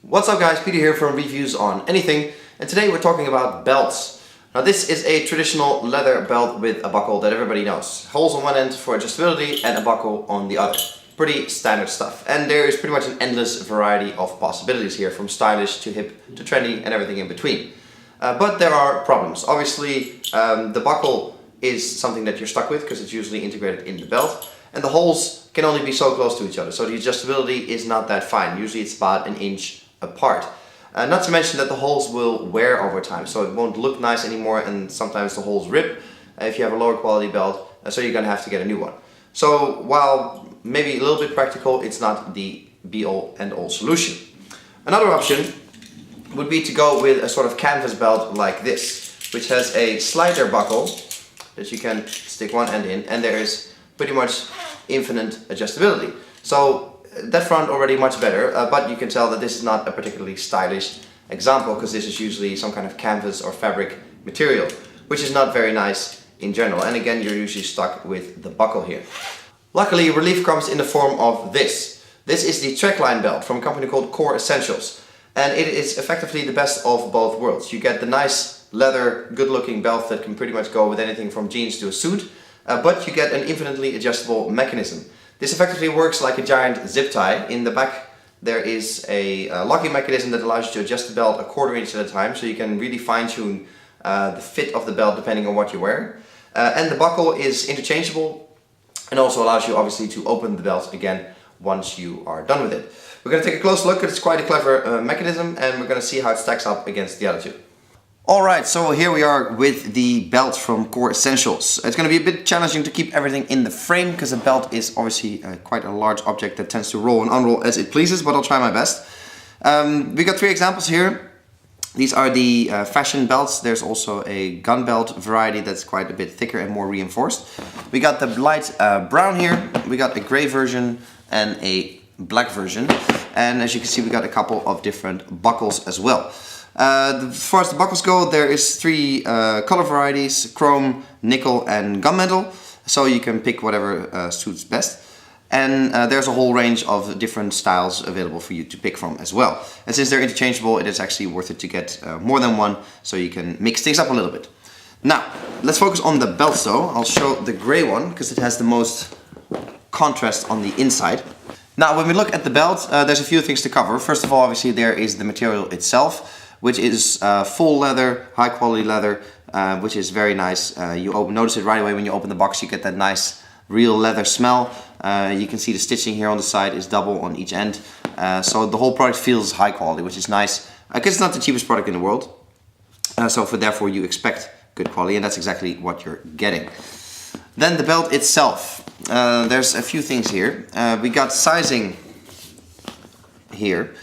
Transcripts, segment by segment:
What's up guys, Peter here from Reviews on Anything, and today we're talking about belts. Now this is a traditional leather belt with a buckle that everybody knows. Holes on one end for adjustability and a buckle on the other. Pretty standard stuff. And there is pretty much an endless variety of possibilities here, from stylish to hip to trendy and everything in between. But there are problems. Obviously the buckle is something that you're stuck with because it's usually integrated in the belt. And the holes can only be so close to each other, so the adjustability is not that fine. Usually it's about an inch apart. Not to mention that the holes will wear over time, so it won't look nice anymore, and sometimes the holes rip if you have a lower quality belt, so you're gonna have to get a new one. So while maybe a little bit practical, it's not the be-all end-all solution. Another option would be to go with a sort of canvas belt like this, which has a slider buckle that you can stick one end in, and there is pretty much infinite adjustability. So that front already much better, but you can tell that this is not a particularly stylish example, because this is usually some kind of canvas or fabric material, which is not very nice in general. And again, you're usually stuck with the buckle here. Luckily, relief comes in the form of this. This is the Trakline belt from a company called Core Essentials. And it is effectively the best of both worlds. You get the nice leather, good-looking belt that can pretty much go with anything from jeans to a suit, but you get an infinitely adjustable mechanism. This effectively works like a giant zip tie. In the back there is a locking mechanism that allows you to adjust the belt a quarter inch at a time, so you can really fine-tune the fit of the belt depending on what you wear. And the buckle is interchangeable and also allows you obviously to open the belt again once you are done with it. We're going to take a close look. It's quite a clever mechanism, and we're going to see how it stacks up against the other two. Alright, so here we are with the belt from Core Essentials. It's going to be a bit challenging to keep everything in the frame, because a belt is obviously quite a large object that tends to roll and unroll as it pleases, but I'll try my best. We got 3 examples here. These are the fashion belts. There's also a gun belt variety that's quite a bit thicker and more reinforced. We got the light brown here, we got a grey version and a black version. And as you can see, we got a couple of different buckles as well. As far as the buckles go, there is 3 color varieties: chrome, nickel and gunmetal, so you can pick whatever suits best. And there's a whole range of different styles available for you to pick from as well. And since they're interchangeable, it is actually worth it to get more than one, so you can mix things up a little bit. Now, let's focus on the belts though. I'll show the gray one because it has the most contrast on the inside. Now, when we look at the belt, there's a few things to cover. First of all, obviously there is the material itself, which is full leather, high quality leather, which is very nice. You notice it right away when you open the box. You get that nice real leather smell. You can see the stitching here on the side is double on each end. So the whole product feels high quality, which is nice, because it's not the cheapest product in the world. Therefore you expect good quality, and that's exactly what you're getting. Then the belt itself. There's a few things here. We got sizing here.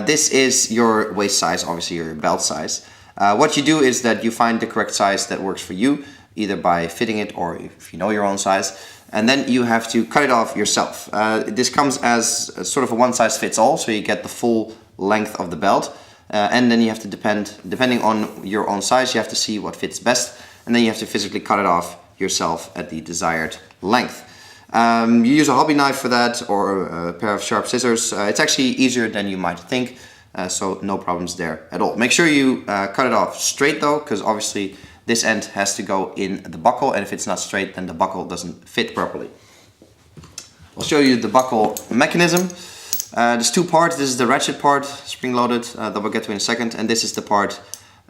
This is your waist size, obviously your belt size. What you do is that you find the correct size that works for you, either by fitting it or if you know your own size, and then you have to cut it off yourself. This comes as sort of a one-size-fits-all, so you get the full length of the belt, and then you have to depending on your own size, you have to see what fits best, and then you have to physically cut it off yourself at the desired length. You use a hobby knife for that, or a pair of sharp scissors. It's actually easier than you might think, so no problems there at all. Make sure you cut it off straight though, because obviously this end has to go in the buckle, and if it's not straight, then the buckle doesn't fit properly. I'll show you the buckle mechanism. There's 2 parts. This is the ratchet part, spring-loaded, that we'll get to in a second, and this is the part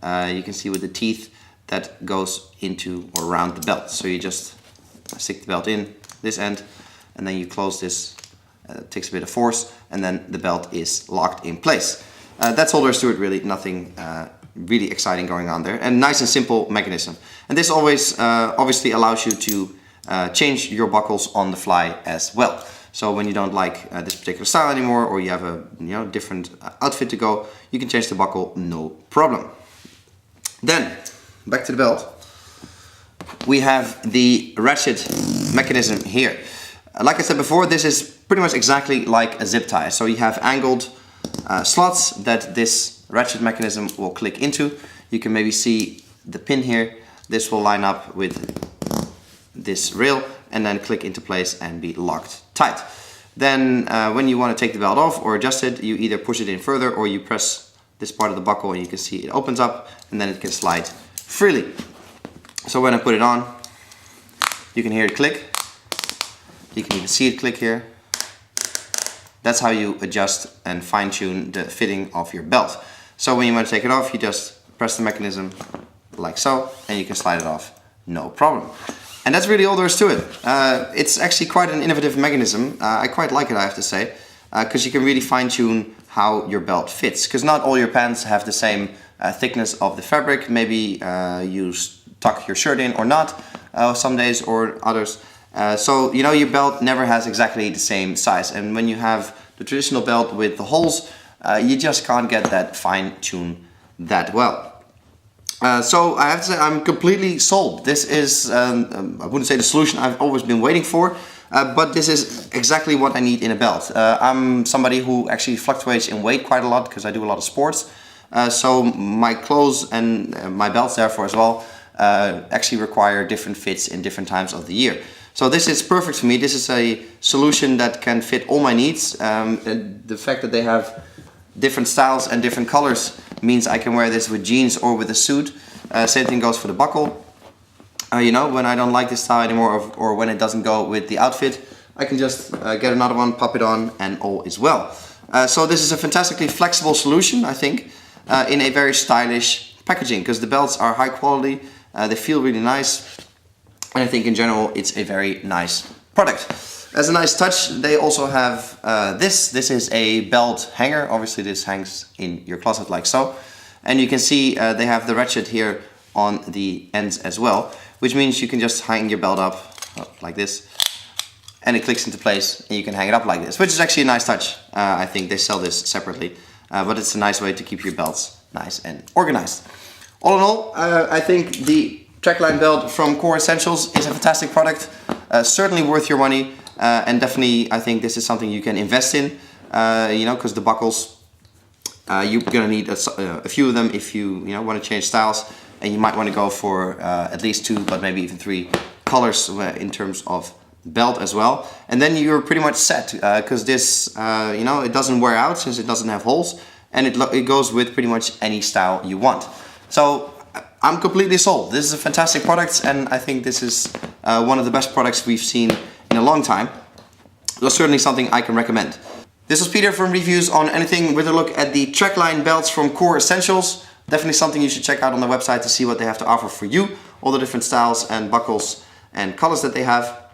you can see with the teeth that goes into or around the belt. So you just stick the belt in this end, and then you close this. It takes a bit of force, and then the belt is locked in place. That's all there is to it, really. Nothing really exciting going on there, and nice and simple mechanism. And this always obviously allows you to change your buckles on the fly as well. So when you don't like this particular style anymore, or you have a different outfit to go, you can change the buckle, no problem. Then back to the belt. We have the ratchet mechanism here. Like I said before, this is pretty much exactly like a zip tie. So you have angled slots that this ratchet mechanism will click into. You can maybe see the pin here. This will line up with this rail and then click into place and be locked tight. Then when you want to take the belt off or adjust it, you either push it in further or you press this part of the buckle and you can see it opens up and then it can slide freely. So when I put it on, you can hear it click. You can even see it click here. That's how you adjust and fine-tune the fitting of your belt. So when you want to take it off, you just press the mechanism like so, and you can slide it off, no problem. And that's really all there is to it. It's actually quite an innovative mechanism. I quite like it, I have to say, because you can really fine-tune how your belt fits. Because not all your pants have the same thickness of the fabric. Maybe you tuck your shirt in or not, some days or others. So you know your belt never has exactly the same size, and when you have the traditional belt with the holes, you just can't get that fine-tuned that well. So I have to say I'm completely sold. This is, I wouldn't say the solution I've always been waiting for, but this is exactly what I need in a belt. I'm somebody who actually fluctuates in weight quite a lot because I do a lot of sports. So my clothes and my belts therefore as well actually require different fits in different times of the year. So this is perfect for me. This is a solution that can fit all my needs. The fact that they have different styles and different colors means I can wear this with jeans or with a suit. Same thing goes for the buckle. You know, when I don't like this style anymore or when it doesn't go with the outfit, I can just get another one, pop it on, and all is well. So this is a fantastically flexible solution, I think, in a very stylish packaging, because the belts are high quality, they feel really nice. And I think in general it's a very nice product. As a nice touch, they also have this. This is a belt hanger. Obviously this hangs in your closet like so. And you can see they have the ratchet here on the ends as well, which means you can just hang your belt up like this. And it clicks into place and you can hang it up like this, which is actually a nice touch. I think they sell this separately, but it's a nice way to keep your belts nice and organized. All in all, I think the Trakline belt from Core Essentials is a fantastic product, certainly worth your money, and definitely I think this is something you can invest in, you know, because the buckles, you're gonna need a few of them if you want to change styles, and you might want to go for at least 2, but maybe even 3 colors in terms of belt as well, and then you're pretty much set, because this, you know, it doesn't wear out since it doesn't have holes, and it goes with pretty much any style you want. So I'm completely sold. This is a fantastic product, and I think this is one of the best products we've seen in a long time. That's certainly something I can recommend. This was Peter from Reviews on Anything with a look at the Trakline belts from Core Essentials. Definitely something you should check out on the website to see what they have to offer for you. All the different styles and buckles and colors that they have.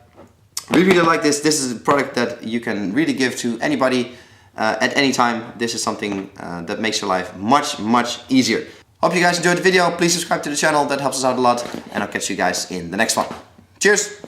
Really like this. This is a product that you can really give to anybody at any time. This is something that makes your life much, much easier. Hope you guys enjoyed the video. Please subscribe to the channel. That helps us out a lot. And I'll catch you guys in the next one. Cheers!